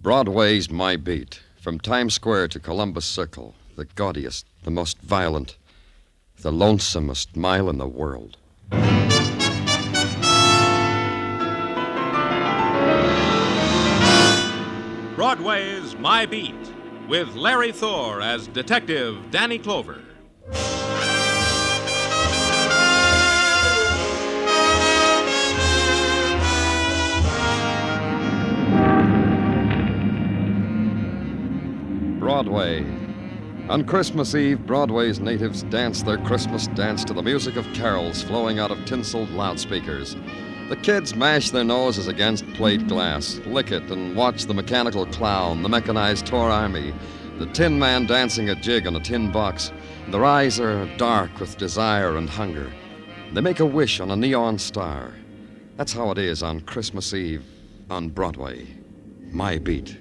Broadway's my beat. From Times Square to Columbus Circle. The gaudiest, the most violent, the lonesomest mile in the world. Broadway's My Beat, with Larry Thor as Detective Danny Clover. Broadway. On Christmas Eve, Broadway's natives dance their Christmas dance to the music of carols flowing out of tinseled loudspeakers. The kids mash their noses against plate glass, lick it, and watch the mechanical clown, the mechanized tour army, the tin man dancing a jig on a tin box. Their eyes are dark with desire and hunger. They make a wish on a neon star. That's how it is on Christmas Eve on Broadway. My beat.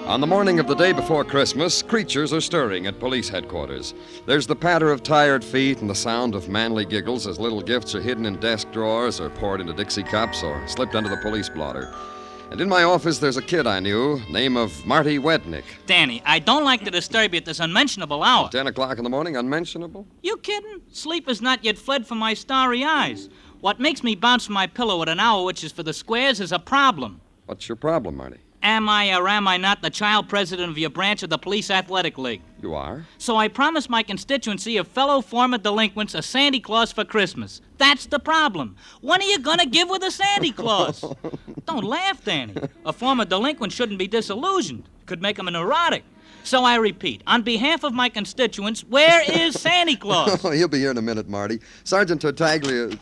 On the morning of the day before Christmas, creatures are stirring at police headquarters. There's the patter of tired feet and the sound of manly giggles as little gifts are hidden in desk drawers or poured into Dixie cups or slipped under the police blotter. And in my office, there's a kid I knew, name of Marty Wednick. Danny, I don't like to disturb you at this unmentionable hour. 10 o'clock in the morning, unmentionable? You kidding? Sleep has not yet fled from my starry eyes. What makes me bounce from my pillow at an hour which is for the squares is a problem. What's your problem, Marty? Am I or am I not the child president of your branch of the Police Athletic League? You are? So I promised my constituency of fellow former delinquents a Santa Claus for Christmas. That's the problem. When are you going to give with a Santa Claus? Don't laugh, Danny. A former delinquent shouldn't be disillusioned. Could make him a neurotic. So I repeat, on behalf of my constituents, where is Santa Claus? He'll be here in a minute, Marty. Sergeant Tartaglia...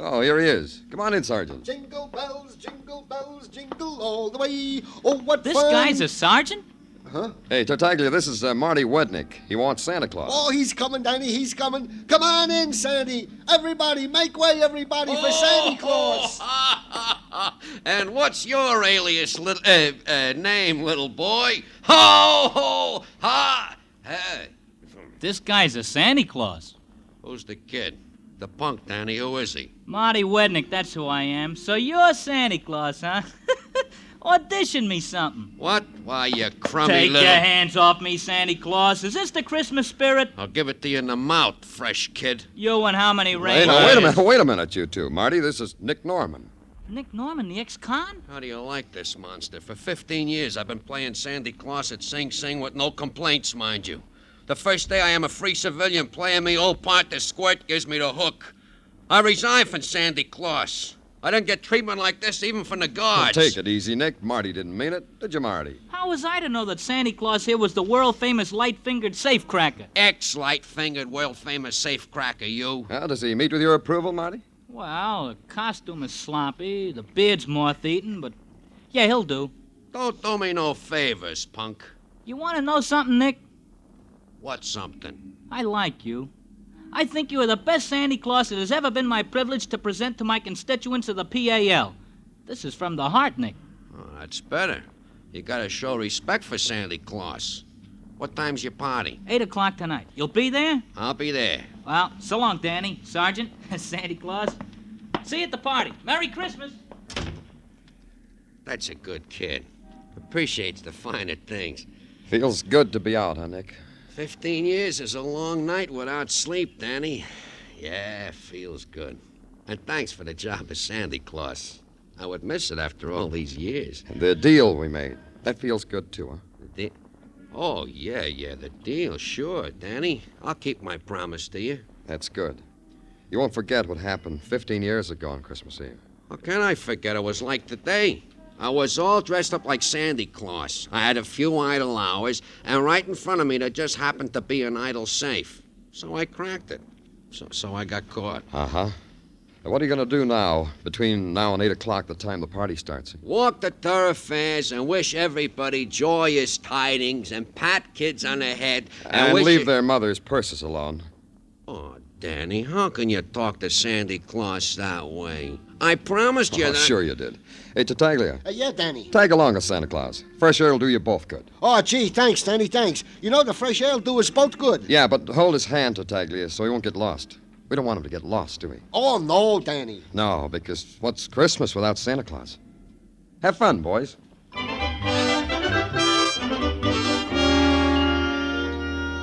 Oh, here he is. Come on in, Sergeant. Jingle bells, jingle all the way. Oh, what This fun. guy's a sergeant? Huh? Hey, Tartaglia, this is Marty Wednick. He wants Santa Claus. Oh, he's coming, Danny, he's coming. Come on in, Sandy. Everybody, make way, everybody, for Santa Claus. And what's your alias, name, little boy? Ho, ho, ha. Hey. This guy's a Santa Claus. Who's the kid? The punk, Danny. Who is he? Marty Wednick, that's who I am. So you're Santa Claus, huh? Audition me something. What? Why, you crummy Take little... your hands off me, Santa Claus. Is this the Christmas spirit? I'll give it to you in the mouth, fresh kid. You and how many Hey, reindeers? now, wait a minute, you two. Marty, this is Nick Norman. Nick Norman, the ex-con? How do you like this monster? For 15 years, I've been playing Santa Claus at Sing Sing with no complaints, mind you. The first day I am a free civilian playing me old part, the squirt gives me the hook. I resigned from Santa Claus. I didn't get treatment like this even from the guards. Well, take it easy, Nick. Marty didn't mean it. Did you, Marty? How was I to know that Santa Claus here was the world-famous light-fingered safecracker? Ex-light-fingered, world-famous safecracker, you. Well, does he meet with your approval, Marty? Well, the costume is sloppy, the beard's moth-eaten, but yeah, he'll do. Don't do me no favors, punk. You want to know something, Nick? What's something? I like you. I think you are the best Santa Claus it has ever been my privilege to present to my constituents of the PAL. This is from the heart, Nick. Oh, that's better. You gotta show respect for Santa Claus. What time's your party? 8 o'clock tonight. You'll be there? I'll be there. Well, so long, Danny, Sergeant, Santa Claus. See you at the party. Merry Christmas. That's a good kid. Appreciates the finer things. Feels good to be out, huh, Nick? 15 years is a long night without sleep, Danny. Yeah, feels good. And thanks for the job of Santa Claus. I would miss it after all these years. And the deal we made. That feels good, too, huh? Oh, yeah, the deal, sure, Danny. I'll keep my promise to you. That's good. You won't forget what happened 15 years ago on Christmas Eve. How can I forget it was like today? I was all dressed up like Santa Claus. I had a few idle hours, and right in front of me there just happened to be an idle safe. So I cracked it. So I got caught. Uh-huh. Now, what are you going to do now, between now and 8 o'clock, the time the party starts? Walk the thoroughfares and wish everybody joyous tidings and pat kids on the head. And leave their mothers' purses alone. Oh, Danny, how can you talk to Santa Claus that way? I promised you that... Sure you did. Hey, Tartaglia. Yeah, Danny. Tag along with Santa Claus. Fresh air will do you both good. Oh, gee, thanks, Danny, thanks. You know, the fresh air'll do us both good. Yeah, but hold his hand, Tartaglia, so he won't get lost. We don't want him to get lost, do we? Oh, no, Danny. No, because what's Christmas without Santa Claus? Have fun, boys.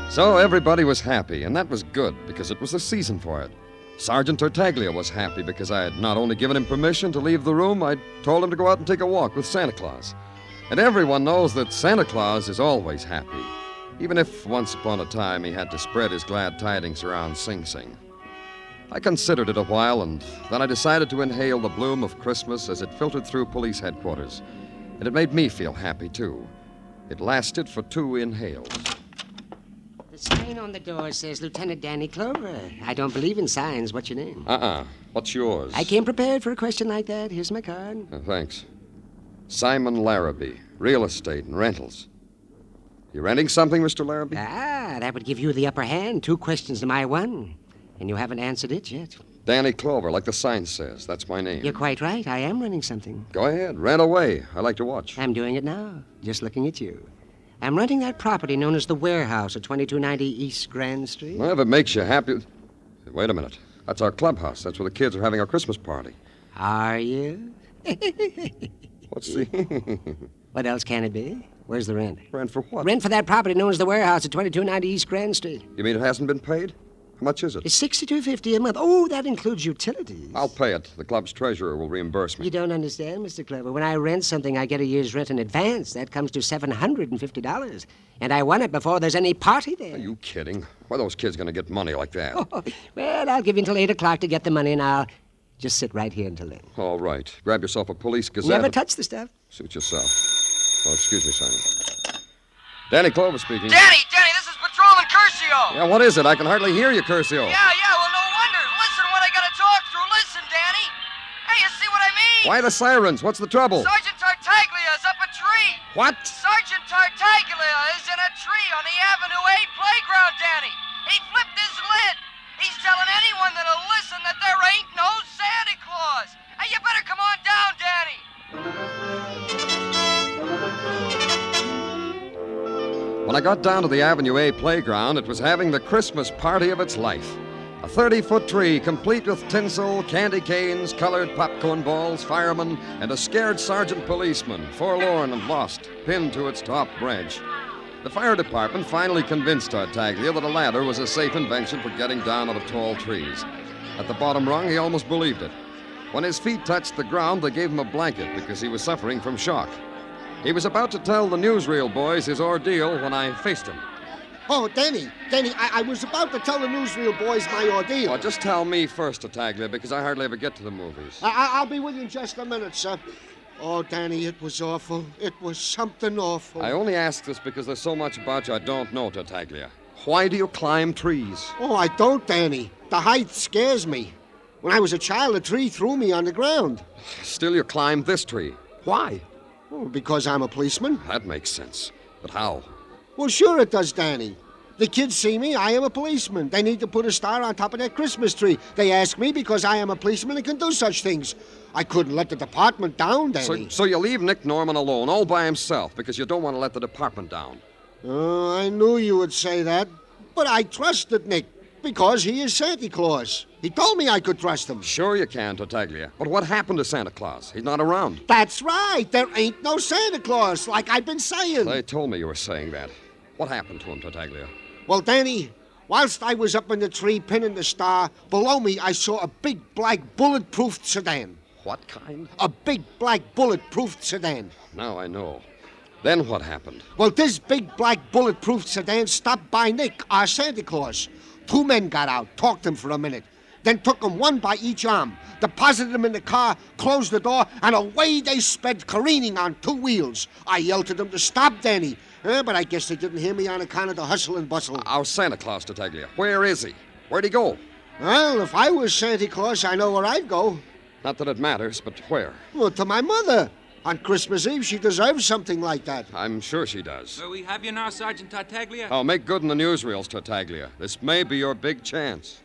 So everybody was happy, and that was good because it was the season for it. Sergeant Tartaglia was happy because I had not only given him permission to leave the room, I'd told him to go out and take a walk with Santa Claus. And everyone knows that Santa Claus is always happy, even if once upon a time he had to spread his glad tidings around Sing Sing. I considered it a while, and then I decided to inhale the bloom of Christmas as it filtered through police headquarters. And it made me feel happy, too. It lasted for 2 inhales. The sign on the door says Lieutenant Danny Clover. I don't believe in signs. What's your name? What's yours? I came prepared for a question like that. Here's my card. Thanks. Simon Larrabee, real estate and rentals. You renting something, Mr. Larrabee? That would give you the upper hand. 2 questions to my 1. And you haven't answered it yet. Danny Clover, like the sign says. That's my name. You're quite right. I am renting something. Go ahead. Rent away. I like to watch. I'm doing it now. Just looking at you. I'm renting that property known as the Warehouse at 2290 East Grand Street. Well, if it makes you happy... Wait a minute. That's our clubhouse. That's where the kids are having our Christmas party. Are you? What's the... What else can it be? Where's the rent? Rent for what? Rent for that property known as the Warehouse at 2290 East Grand Street. You mean it hasn't been paid? How much is it? It's $62.50 a month. Oh, that includes utilities. I'll pay it. The club's treasurer will reimburse me. You don't understand, Mr. Clever. When I rent something, I get a year's rent in advance. That comes to $750. And I want it before there's any party there. Are you kidding? Why are those kids going to get money like that? Well, I'll give you until 8 o'clock to get the money, and I'll just sit right here until then. All right. Grab yourself a police gazette. Never touch the stuff. Suit yourself. Oh, excuse me, Simon. Danny Clover speaking. Danny, this is Patrolman Curcio. Yeah, what is it? I can hardly hear you, Curcio. Yeah, well, no wonder. Listen what I gotta talk through. Listen, Danny. Hey, you see what I mean? Why the sirens? What's the trouble? Sergeant Tartaglia is up a tree. What? Sergeant Tartaglia is in a tree on the Avenue A playground, Danny. He flipped his lid. He's telling anyone that'll listen that there ain't no Santa Claus. Hey, you better come on down, Danny. When I got down to the Avenue A playground, it was having the Christmas party of its life. A 30-foot tree complete with tinsel, candy canes, colored popcorn balls, firemen, and a scared sergeant policeman, forlorn and lost, pinned to its top branch. The fire department finally convinced Tartaglia that a ladder was a safe invention for getting down out of tall trees. At the bottom rung, he almost believed it. When his feet touched the ground, they gave him a blanket because he was suffering from shock. He was about to tell the newsreel boys his ordeal when I faced him. Oh, Danny, I was about to tell the newsreel boys my ordeal. Well, just tell me first, Tartaglia, because I hardly ever get to the movies. I'll be with you in just a minute, sir. Oh, Danny, it was awful. It was something awful. I only ask this because there's so much about you I don't know, Tartaglia. Why do you climb trees? Oh, I don't, Danny. The height scares me. When I was a child, a tree threw me on the ground. Still, you climb this tree. Why? Oh, because I'm a policeman. That makes sense. But how? Well, sure it does, Danny. The kids see me, I am a policeman. They need to put a star on top of their Christmas tree. They ask me because I am a policeman and can do such things. I couldn't let the department down, Danny. So you leave Nick Norman alone, all by himself, because you don't want to let the department down. Oh, I knew you would say that. But I trusted Nick because he is Santa Claus. He told me I could trust him. Sure you can, Tartaglia. But what happened to Santa Claus? He's not around. That's right. There ain't no Santa Claus, like I've been saying. They told me you were saying that. What happened to him, Tartaglia? Well, Danny, whilst I was up in the tree pinning the star, below me I saw a big black bulletproof sedan. What kind? A big black bulletproof sedan. Now I know. Then what happened? Well, this big black bulletproof sedan stopped by Nick, our Santa Claus. 2 men got out, talked to him for a minute, then took him one by each arm, deposited him in the car, closed the door, and away they sped, careening on 2 wheels. I yelled to them to stop, Danny, but I guess they didn't hear me on account of the hustle and bustle. Our Santa Claus, Tartaglia. Where is he? Where'd he go? Well, if I was Santa Claus, I know where I'd go. Not that it matters, but where? Well, to my mother. On Christmas Eve, she deserves something like that. I'm sure she does. So we have you now, Sergeant Tartaglia? Oh, make good in the newsreels, Tartaglia. This may be your big chance.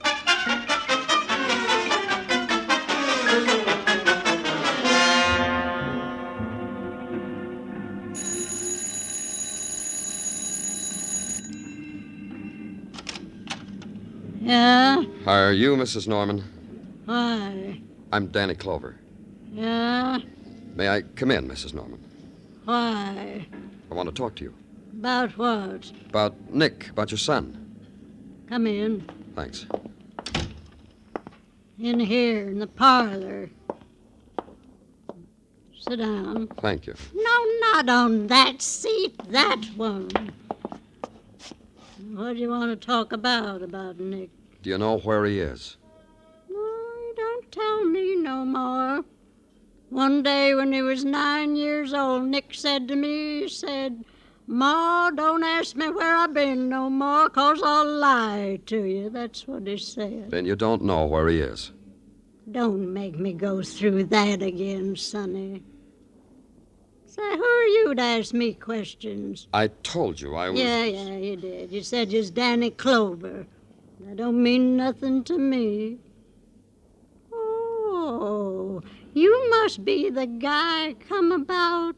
Yeah? Are you Mrs. Norman? Why? I'm Danny Clover. Yeah? May I come in, Mrs. Norman? Why? I want to talk to you. About what? About Nick, about your son. Come in. Thanks. In here, in the parlor. Sit down. Thank you. No, not on that seat, that one. What do you want to talk about Nick? Do you know where he is? No, don't tell me no more. One day when he was 9 years old, Nick said to me, he said, "Ma, don't ask me where I've been no more, 'cause I'll lie to you." That's what he said. Then you don't know where he is. Don't make me go through that again, Sonny. Say, who are you to ask me questions? I told you I was... Yeah, you did. You said you's Danny Clover. That don't mean nothing to me. Oh, you must be the guy come about,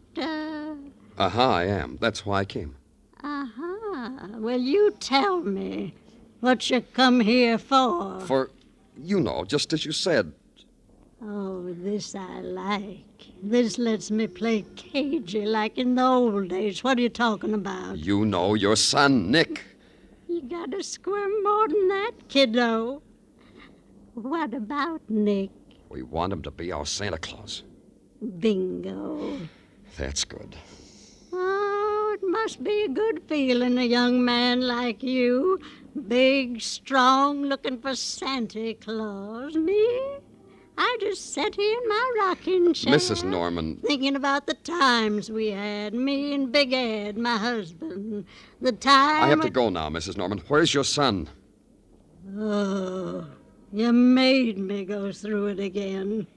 I am. That's why I came. Well, you tell me what you come here for. For, you know, just as you said. Oh, this I like. This lets me play cagey like in the old days. What are you talking about? You know your son, Nick. You gotta squirm more than that, kiddo. What about Nick? We want him to be our Santa Claus. Bingo. That's good. Oh, it must be a good feeling, a young man like you. Big, strong, looking for Santa Claus. Me? I just sat here in my rocking chair. Mrs. Norman. Thinking about the times we had, me and Big Ed, my husband. The time... I have to go now, Mrs. Norman. Where's your son? Oh, you made me go through it again.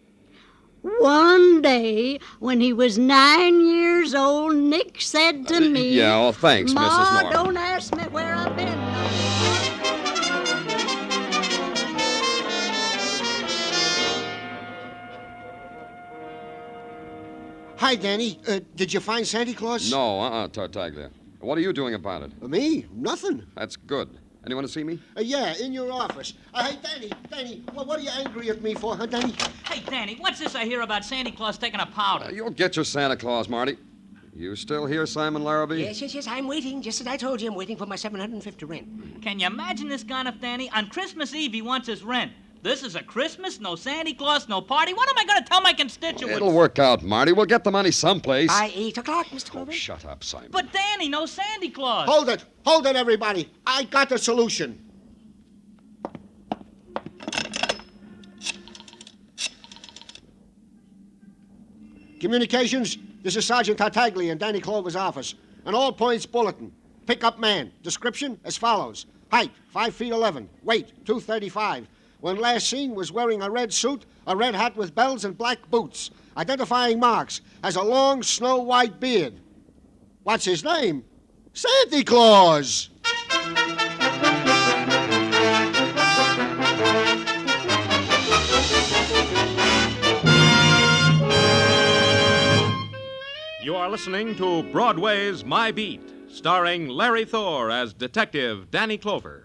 One day, when he was 9 years old, Nick said to me... Yeah, well, thanks, Ma, Mrs. Norman. don't ask me where I've been. Hi, Danny. Did you find Santa Claus? No, Tartaglia. What are you doing about it? Me? Nothing. That's good. Anyone to see me? Yeah, in your office. Hey, Danny, what are you angry at me for, huh, Danny? Hey, Danny, what's this I hear about Santa Claus taking a powder? You'll get your Santa Claus, Marty. You still here, Simon Larrabee? Yes, I'm waiting. Just as I told you, I'm waiting for my $750 rent. Can you imagine this gonif, Danny? On Christmas Eve, he wants his rent. This is a Christmas, no Santa Claus, no party. What am I going to tell my constituents? It'll work out, Marty. We'll get the money someplace. By 8 o'clock, Mr. Clover. Oh, shut up, Simon. But, Danny, no Santa Claus. Hold it, everybody. I got the solution. Communications, this is Sergeant Tartaglia in Danny Clover's office. An all-points bulletin. Pick-up man. Description as follows. Height, 5 feet 11. Weight, 235. When last seen, was wearing a red suit, a red hat with bells, and black boots. Identifying marks. Has a long, snow-white beard. What's his name? Santa Claus! You are listening to Broadway's My Beat, starring Larry Thor as Detective Danny Clover.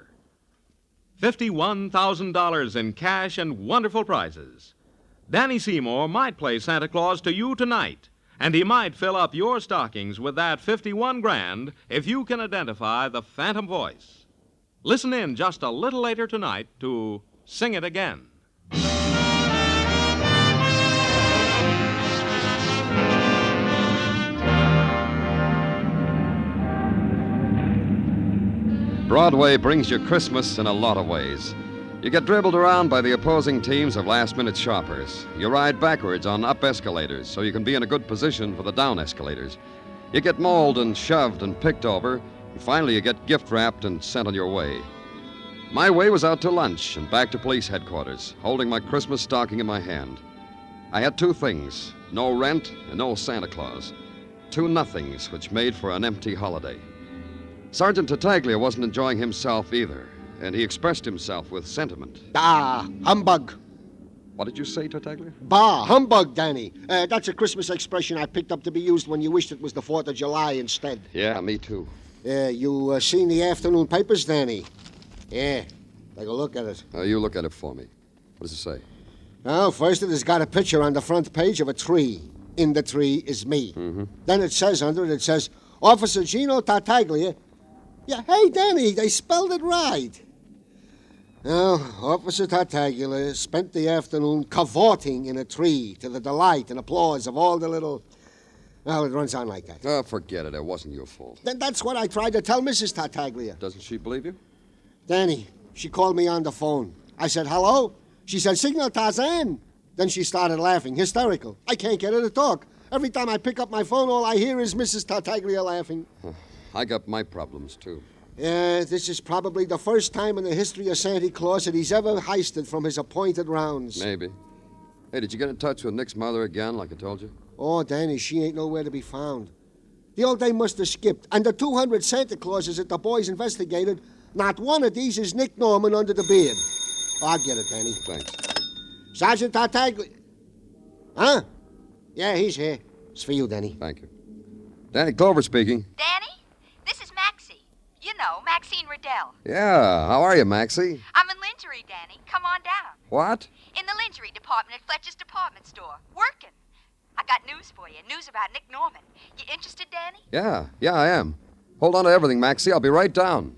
$51,000 in cash and wonderful prizes. Danny Seymour might play Santa Claus to you tonight, and he might fill up your stockings with that 51 grand if you can identify the phantom voice. Listen in just a little later tonight to Sing It Again. Broadway brings you Christmas in a lot of ways. You get dribbled around by the opposing teams of last-minute shoppers. You ride backwards on up escalators so you can be in a good position for the down escalators. You get mauled and shoved and picked over, and finally you get gift-wrapped and sent on your way. My way was out to lunch and back to police headquarters, holding my Christmas stocking in my hand. I had two things, no rent and no Santa Claus. Two nothings which made for an empty holiday. Sergeant Tartaglia wasn't enjoying himself either, and he expressed himself with sentiment. Ah, humbug. What did you say, Tartaglia? Bah, humbug, Danny. That's a Christmas expression I picked up to be used when you wished it was the 4th of July instead. Yeah, me too. You seen the afternoon papers, Danny? Yeah. Take a look at it. You look at it for me. What does it say? Well, first it has got a picture on the front page of a tree. In the tree is me. Mm-hmm. Then it says under it, Officer Gino Tartaglia. Yeah, hey, Danny, they spelled it right. Well, Officer Tartaglia spent the afternoon cavorting in a tree to the delight and applause of all the little... Well, it runs on like that. Oh, forget it. It wasn't your fault. Then that's what I tried to tell Mrs. Tartaglia. Doesn't she believe you? Danny, she called me on the phone. I said, hello? She said, Signor Tarzan. Then she started laughing, hysterical. I can't get her to talk. Every time I pick up my phone, all I hear is Mrs. Tartaglia laughing. I got my problems, too. Yeah, this is probably the first time in the history of Santa Claus that he's ever heisted from his appointed rounds. Maybe. Hey, did you get in touch with Nick's mother again, like I told you? Oh, Danny, she ain't nowhere to be found. The old day must have skipped. And the 200 Santa Clauses that the boys investigated, not one of these is Nick Norman under the beard. Oh, I'll get it, Danny. Thanks. Sergeant Tartaglia. Huh? Yeah, he's here. It's for you, Danny. Thank you. Danny Clover speaking. Danny, this is Maxie. You know, Maxine Riddell. Yeah, how are you, Maxie? I'm in lingerie, Danny. Come on down. What? In the lingerie department at Fletcher's department store. Working. I got news for you. News about Nick Norman. You interested, Danny? Yeah, I am. Hold on to everything, Maxie. I'll be right down.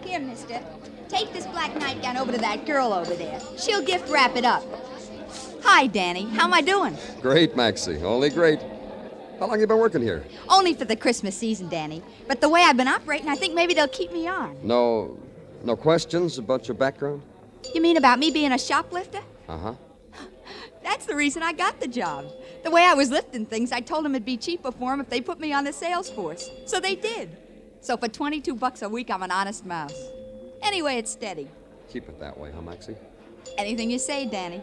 Here, mister. Take this black nightgown over to that girl over there. She'll gift wrap it up. Hi, Danny. How am I doing? Great, Maxie. Only great. How long you been working here? Only for the Christmas season, Danny. But the way I've been operating, I think maybe they'll keep me on. No questions about your background? You mean about me being a shoplifter? Uh-huh. That's the reason I got the job. The way I was lifting things, I told them it'd be cheaper for them if they put me on the sales force. So they did. So for $22 a week, I'm an honest mouse. Anyway, it's steady. Keep it that way, huh, Maxie? Anything you say, Danny.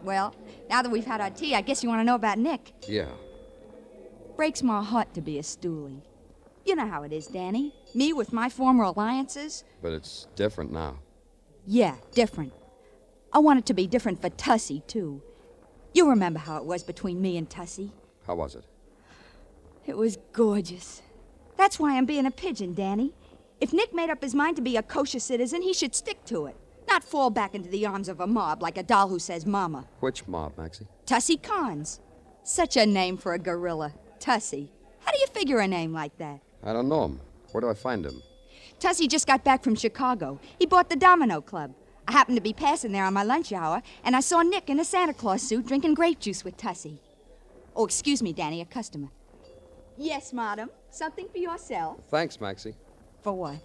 Well, now that we've had our tea, I guess you want to know about Nick. Yeah. Breaks my heart to be a stoolie. You know how it is, Danny. Me with my former alliances. But it's different now. Yeah, different. I want it to be different for Tussie, too. You remember how it was between me and Tussie. How was it? It was gorgeous. That's why I'm being a pigeon, Danny. If Nick made up his mind to be a kosher citizen, he should stick to it. Not fall back into the arms of a mob like a doll who says mama. Which mob, Maxie? Tussie Carnes. Such a name for a gorilla. Tussie. How do you figure a name like that? I don't know him. Where do I find him? Tussie just got back from Chicago. He bought the Domino Club. I happened to be passing there on my lunch hour, and I saw Nick in a Santa Claus suit drinking grape juice with Tussie. Oh, excuse me, Danny, a customer. Yes, madam. Something for yourself. Thanks, Maxie. For what?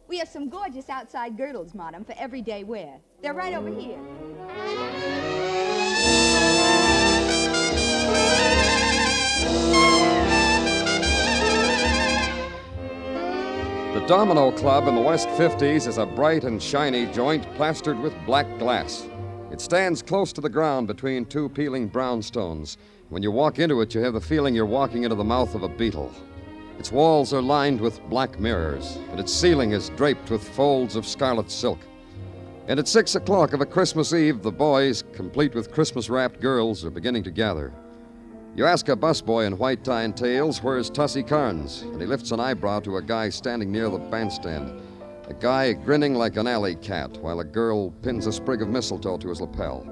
We have some gorgeous outside girdles, madam, for everyday wear. They're right over here. The Domino Club in the West 50s is a bright and shiny joint plastered with black glass. It stands close to the ground between two peeling brownstones. When you walk into it, you have the feeling you're walking into the mouth of a beetle. Its walls are lined with black mirrors, and its ceiling is draped with folds of scarlet silk. And at 6 o'clock of a Christmas Eve, the boys, complete with Christmas-wrapped girls, are beginning to gather. You ask a busboy in white tie and tails, where's Tussie Carnes? And he lifts an eyebrow to a guy standing near the bandstand. A guy grinning like an alley cat, while a girl pins a sprig of mistletoe to his lapel.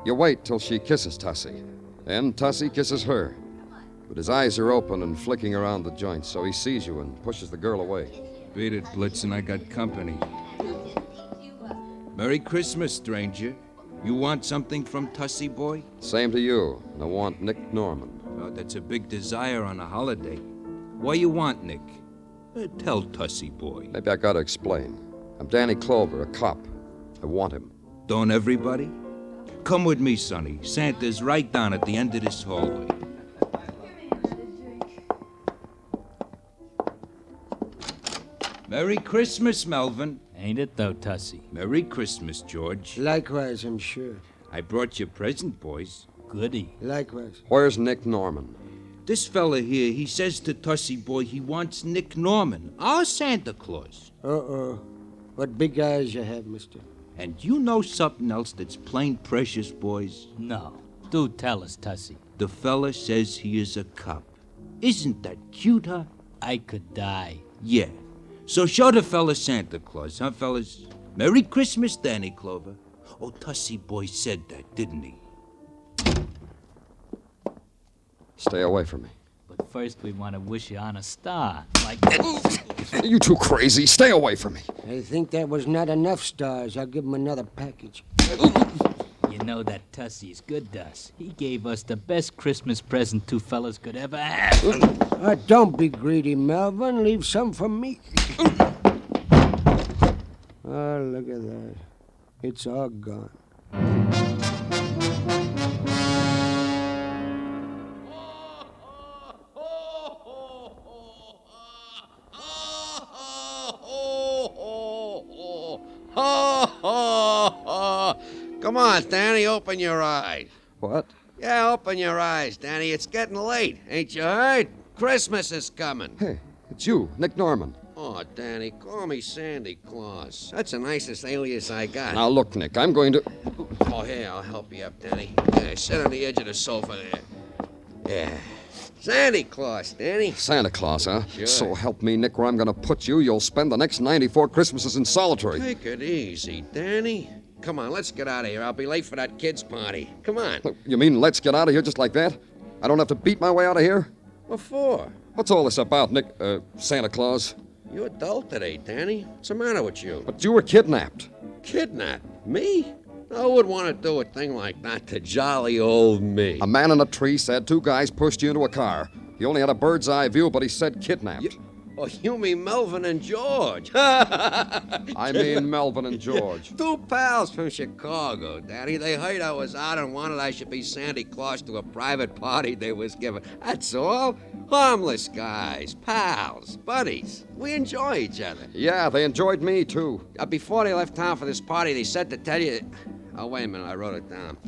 You wait till she kisses Tussie. Then Tussie kisses her. But his eyes are open and flicking around the joint, so he sees you and pushes the girl away. Beat it, Blitzen. I got company. Merry Christmas, stranger. You want something from Tussie, boy? Same to you. And I want Nick Norman. Oh, that's a big desire on a holiday. Why you want Nick? Tell Tussie, boy. Maybe I gotta explain. I'm Danny Clover, a cop. I want him. Don't everybody? Come with me, Sonny. Santa's right down at the end of this hallway. Merry Christmas, Melvin. Ain't it though, Tussie? Merry Christmas, George. Likewise, I'm sure. I brought you a present, boys. Goody. Likewise. Where's Nick Norman? This fella here, he says to Tussie boy he wants Nick Norman, our Santa Claus. Uh-oh. What big eyes you have, mister. And you know something else that's plain precious, boys? No. Do tell us, Tussie. The fella says he is a cop. Isn't that cute, huh? I could die. Yeah. So show the fella Santa Claus, huh, fellas? Merry Christmas, Danny Clover. Oh, Tussie boy said that, didn't he? Stay away from me. But first we want to wish you on a star. Like... You too crazy. Stay away from me. I think that was not enough stars. I'll give him another package. You know that Tussie's good to us. He gave us the best Christmas present two fellas could ever have. Don't be greedy, Melvin. Leave some for me. Oh, look at that. It's all gone. Come on, Danny, open your eyes. What? Yeah, open your eyes, Danny. It's getting late. Ain't you heard? Christmas is coming. Hey, it's you, Nick Norman. Oh, Danny, call me Sandy Claus. That's the nicest alias I got. Now, look, Nick, I'm going to... Oh, here, I'll help you up, Danny. Yeah, sit on the edge of the sofa there. Yeah. Sandy Claus, Danny. Santa Claus, huh? Sure. So help me, Nick, where I'm going to put you, you'll spend the next 94 Christmases in solitary. Take it easy, Danny. Come on, let's get out of here. I'll be late for that kid's party. Come on. Look, you mean let's get out of here just like that? I don't have to beat my way out of here? What for? What's all this about, Nick, Santa Claus? You're adult today, Danny. What's the matter with you? But you were kidnapped. Kidnapped? Me? Who would want to do a thing like that to jolly old me? A man in a tree said two guys pushed you into a car. He only had a bird's eye view, but he said kidnapped. Oh, you mean Melvin and George? I mean Melvin and George. Two pals from Chicago, Daddy. They heard I was out and wanted I should be Santa Claus to a private party they was giving. That's all. Harmless guys, pals, buddies. We enjoy each other. Yeah, they enjoyed me, too. Before they left town for this party, they said to tell you... Oh, wait a minute, I wrote it down.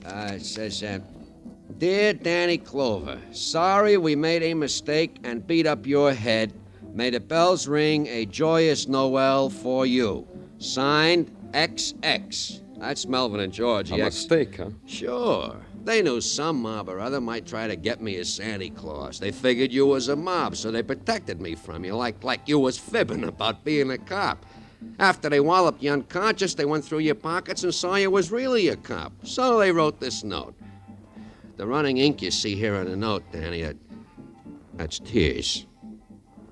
It says, Dear Danny Clover, sorry we made a mistake and beat up your head. May the bells ring a joyous Noel for you. Signed, XX. That's Melvin and George. A mistake, huh? Sure. They knew some mob or other might try to get me as Santa Claus. They figured you was a mob, so they protected me from you, like you was fibbing about being a cop. After they walloped you unconscious, they went through your pockets and saw you was really a cop. So they wrote this note. The running ink you see here on the note, Danny, that's tears.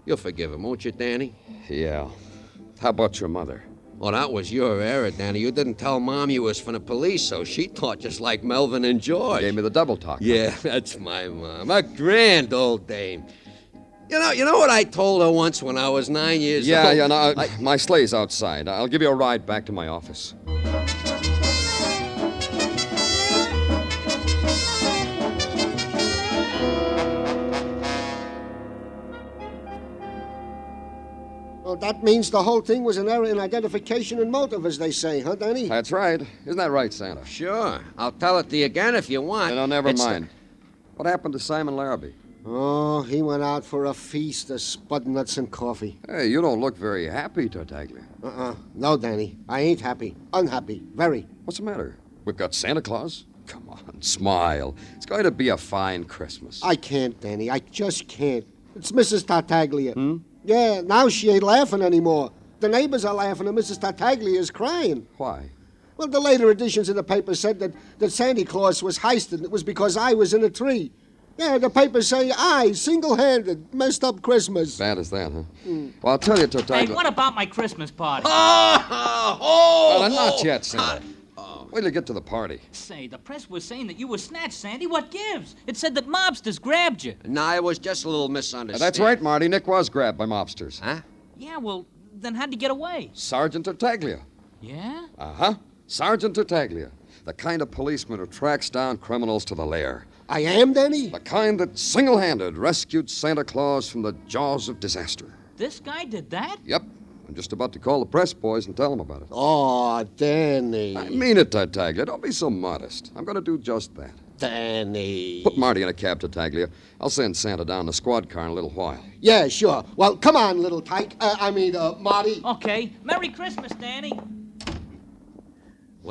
You'll forgive him, won't you, Danny? Yeah. How about your mother? Well, that was your error, Danny. You didn't tell Mom you was from the police, so she thought just like Melvin and George. Gave me the double talk. Yeah, that's my mom. A grand old dame. You know what I told her once when I was 9 years old? Yeah, no, my sleigh's outside. I'll give you a ride back to my office. Well, that means the whole thing was an error in identification and motive, as they say, huh, Danny? That's right. Isn't that right, Santa? Sure. I'll tell it to you again if you want. No, never mind. What happened to Simon Larrabee? Oh, he went out for a feast of spud nuts and coffee. Hey, you don't look very happy, Tartaglia. No, Danny. I ain't happy. Unhappy. Very. What's the matter? We've got Santa Claus? Come on, smile. It's going to be a fine Christmas. I can't, Danny. I just can't. It's Mrs. Tartaglia. Yeah, now she ain't laughing anymore. The neighbors are laughing and Mrs. Tartaglia is crying. Why? Well, the later editions of the paper said that Santa Claus was heisted and it was because I was in a tree. Yeah, the papers say I, single-handed, messed up Christmas. Bad as that, huh? Well, I'll tell you, Tartaglia... Hey, what about my Christmas party? Well, not yet, Santa. Wait till you get to the party. Say, the press was saying that you were snatched, Sandy. What gives? It said that mobsters grabbed you. Nah, it was just a little misunderstanding. That's right, Marty. Nick was grabbed by mobsters. Huh? Yeah, well, then how'd you get away? Sergeant Tartaglia. Yeah? Uh-huh. Sergeant Tartaglia. The kind of policeman who tracks down criminals to the lair. I am, Danny? The kind that single-handed rescued Santa Claus from the jaws of disaster. This guy did that? Yep. I'm just about to call the press boys and tell them about it. Oh, Danny. I mean it, Tartaglia. Don't be so modest. I'm going to do just that. Danny. Put Marty in a cab, Tartaglia. I'll send Santa down the squad car in a little while. Yeah, sure. Well, come on, little tyke. Marty. Okay. Merry Christmas, Danny.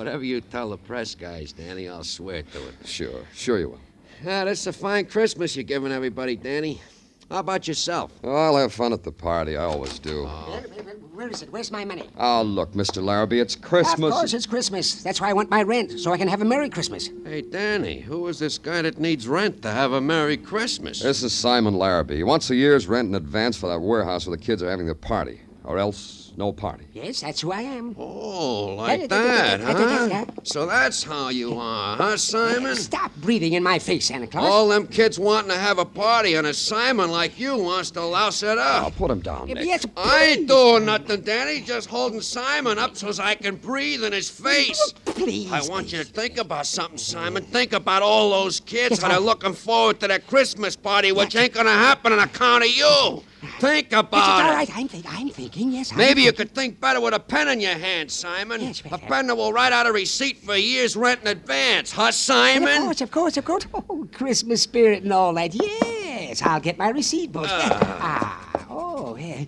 Whatever you tell the press guys, Danny, I'll swear to it. Sure you will. Yeah, that's a fine Christmas you're giving everybody, Danny. How about yourself? Oh, I'll have fun at the party. I always do. Where is it? Where's my money? Oh, look, Mr. Larrabee, it's Christmas. Of course, it's Christmas. That's why I want my rent, so I can have a Merry Christmas. Hey, Danny, who is this guy that needs rent to have a Merry Christmas? This is Simon Larrabee. He wants a year's rent in advance for that warehouse where the kids are having their party. Or else, no party. Yes, that's who I am. Oh, like that, huh? So that's how you are, huh, Simon? Stop breathing in my face, Santa Claus. All them kids wanting to have a party, and a Simon like you wants to louse it up. I'll put him down, Nick. Yes, I ain't doing nothing, Danny. Just holding Simon up so I can breathe in his face. Please. I want you to think about something, Simon. Think about all those kids that are looking forward to their Christmas party, which ain't gonna happen on account of you. Think about It's all it. right. I'm thinking, yes. Maybe you could think better with a pen in your hand, Simon. Yes, a pen that will write out a receipt for a year's rent in advance, huh, Simon? Of course. Oh, Christmas spirit and all that. Yes, I'll get my receipt book. Oh, yeah.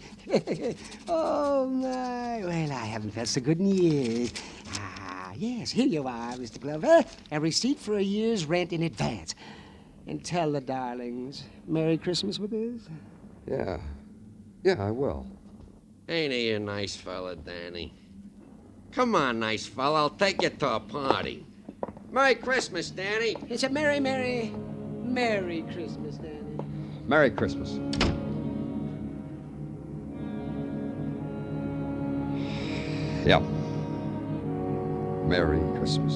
Oh, my. Well, I haven't felt so good in years. Yes, here you are, Mr. Glover. A receipt for a year's rent in advance. And tell the darlings, Merry Christmas with us. Yeah, I will. Ain't he a nice fella, Danny? Come on, nice fella. I'll take you to a party. Merry Christmas, Danny. It's a Merry Christmas, Danny. Merry Christmas. Yep. Merry Christmas.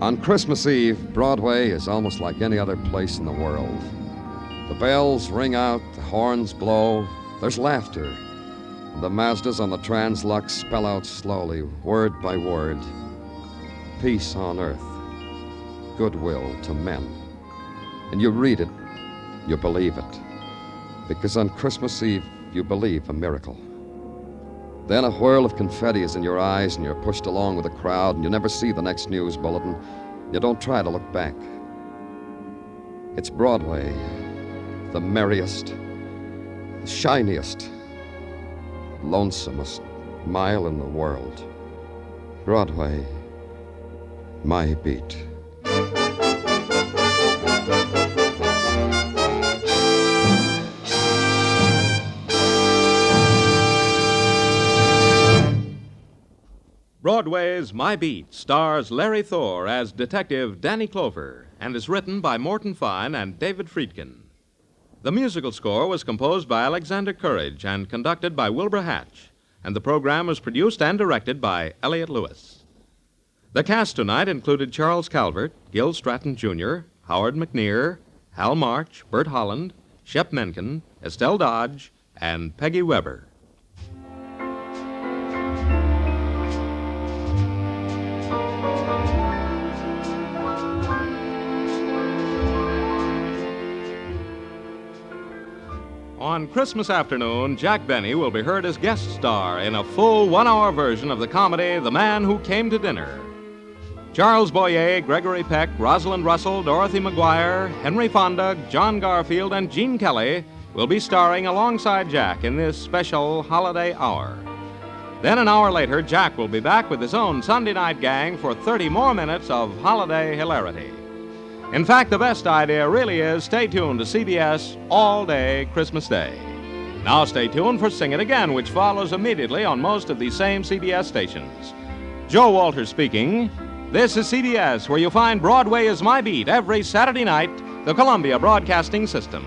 On Christmas Eve, Broadway is almost like any other place in the world. The bells ring out, the horns blow, there's laughter. The Mazdas on the Translux spell out slowly, word by word, peace on earth, goodwill to men. And you read it, you believe it, because on Christmas Eve, you believe a miracle. Then a whirl of confetti is in your eyes, and you're pushed along with the crowd, and you never see the next news bulletin. You don't try to look back. It's Broadway, the merriest, the shiniest, lonesomest mile in the world. Broadway, my beat. Broadway's My Beat stars Larry Thor as Detective Danny Clover and is written by Morton Fine and David Friedkin. The musical score was composed by Alexander Courage and conducted by Wilbur Hatch, and the program was produced and directed by Elliott Lewis. The cast tonight included Charles Calvert, Gil Stratton Jr., Howard McNear, Hal March, Bert Holland, Shep Menken, Estelle Dodge, and Peggy Weber. On Christmas afternoon, Jack Benny will be heard as guest star in a full one-hour version of the comedy The Man Who Came to Dinner. Charles Boyer, Gregory Peck, Rosalind Russell, Dorothy McGuire, Henry Fonda, John Garfield, and Gene Kelly will be starring alongside Jack in this special holiday hour. Then an hour later, Jack will be back with his own Sunday night gang for 30 more minutes of holiday hilarity. In fact, the best idea really is stay tuned to CBS all day Christmas Day. Now stay tuned for Sing It Again, which follows immediately on most of these same CBS stations. Joe Walters speaking. This is CBS, where you find Broadway is My Beat every Saturday night, the Columbia Broadcasting System.